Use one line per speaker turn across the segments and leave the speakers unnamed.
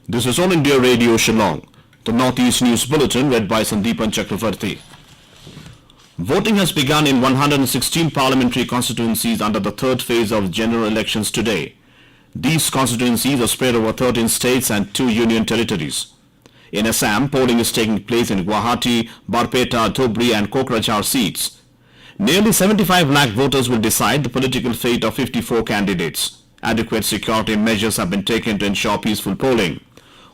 This is All India Radio Shillong, the Northeast News Bulletin read by Sandeepan Chakravarti. Voting has begun in 116 parliamentary constituencies under the third phase of general elections today. These constituencies are spread over 13 states and 2 union territories. In Assam, polling is taking place in Guwahati, Barpeta, Dhubri and Kokrajhar seats. Nearly 75 lakh voters will decide the political fate of 54 candidates. Adequate security measures have been taken to ensure peaceful polling.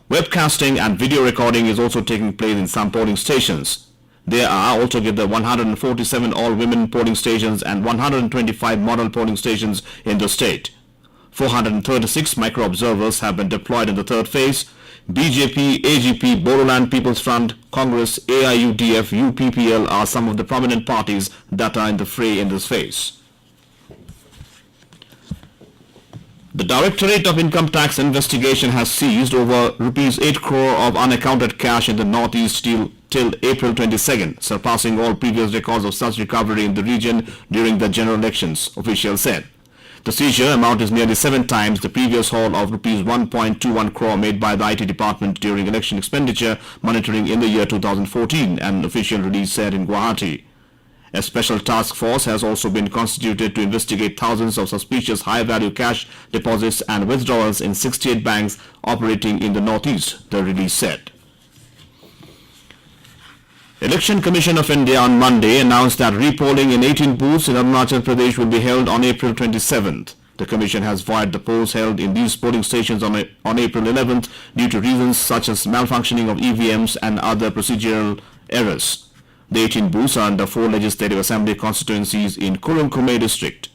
Webcasting and video recording is also taking place in some polling stations. There are altogether 147 all-women polling stations and 125 model polling stations in the state. 436 micro-observers have been deployed in the third phase. BJP, AGP, Bodoland People's Front, Congress, AIUDF, UPPL are some of the prominent parties that are in the fray in this phase. The Directorate of Income Tax Investigation has seized over rupees 8 crore of unaccounted cash in the northeast till April 22nd, surpassing all previous records of such recovery in the region during the general elections, officials said. The seizure amount is nearly 7 times the previous haul of rupees 1.21 crore made by the IT department during election expenditure monitoring in the year 2014, an official release said in Guwahati. A special task force has also been constituted to investigate thousands of suspicious high-value cash deposits and withdrawals in 68 banks operating in the northeast, the release said. Election Commission of India on Monday announced that repolling in 18 booths in Arunachal Pradesh will be held on April 27th. The Commission has void the polls held in these polling stations on April 11th due to reasons such as malfunctioning of EVMs and other procedural errors. The 18 booths are under 4 Legislative Assembly constituencies in Kurunkume district.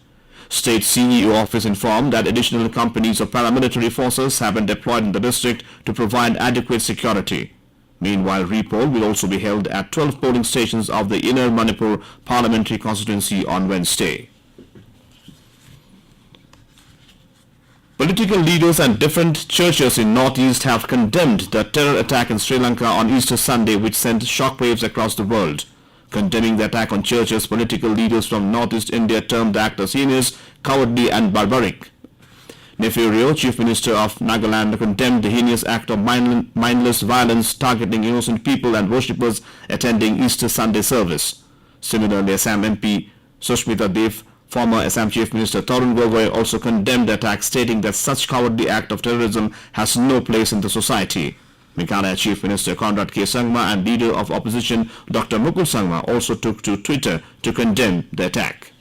State CEO office informed that additional companies of paramilitary forces have been deployed in the district to provide adequate security. Meanwhile, repoll will also be held at 12 polling stations of the Inner Manipur Parliamentary constituency on Wednesday. Political leaders and different churches in Northeast have condemned the terror attack in Sri Lanka on Easter Sunday, which sent shockwaves across the world. Condemning the attack on churches, political leaders from Northeast India termed the act as heinous, cowardly and barbaric. Nefario, Chief Minister of Nagaland, condemned the heinous act of mindless violence targeting innocent people and worshippers attending Easter Sunday service. Similarly, Assam MP Sushmita Dev, former Assam Chief Minister Tarun Gogoi also condemned the attack, stating that such cowardly act of terrorism has no place in the society. Meghalaya Chief Minister Conrad K. Sangma and Leader of Opposition Dr. Mukul Sangma also took to Twitter to condemn the attack.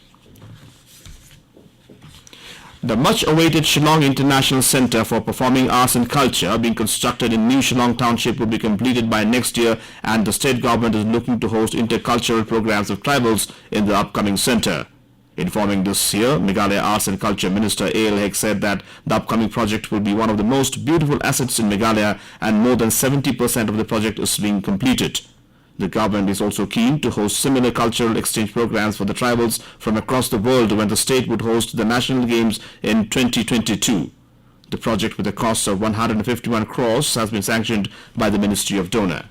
The much-awaited Shillong International Centre for Performing Arts and Culture being constructed in New Shillong Township will be completed by next year, and the state government is looking to host intercultural programs of tribals in the upcoming centre. Informing this year, Meghalaya Arts and Culture Minister A.L. Hek said that the upcoming project will be one of the most beautiful assets in Meghalaya, and more than 70% of the project is being completed. The government is also keen to host similar cultural exchange programs for the tribals from across the world when the state would host the National Games in 2022. The project, with a cost of 151 crores, has been sanctioned by the Ministry of Donor.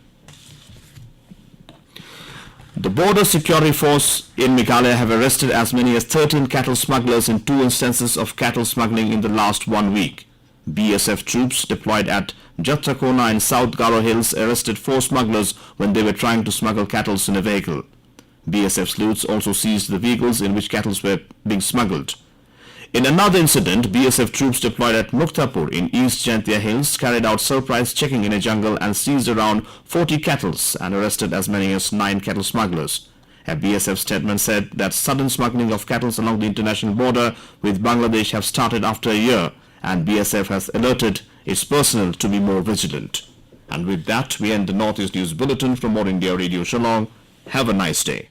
The Border Security Force in Meghalaya have arrested as many as 13 cattle smugglers in 2 instances of cattle smuggling in the last 1 week. BSF troops deployed at Jatrakona in South Garo Hills arrested 4 smugglers when they were trying to smuggle cattle in a vehicle. BSF sleuths also seized the vehicles in which cattle were being smuggled. In another incident, BSF troops deployed at Muktapur in East Jaintia Hills carried out surprise checking in a jungle and seized around 40 cattle and arrested as many as 9 cattle smugglers. A BSF statement said that sudden smuggling of cattle along the international border with Bangladesh have started after a year, and BSF has alerted its personnel to be more vigilant. And with that, we end the Northeast News Bulletin from All India Radio Shillong. Have a nice day.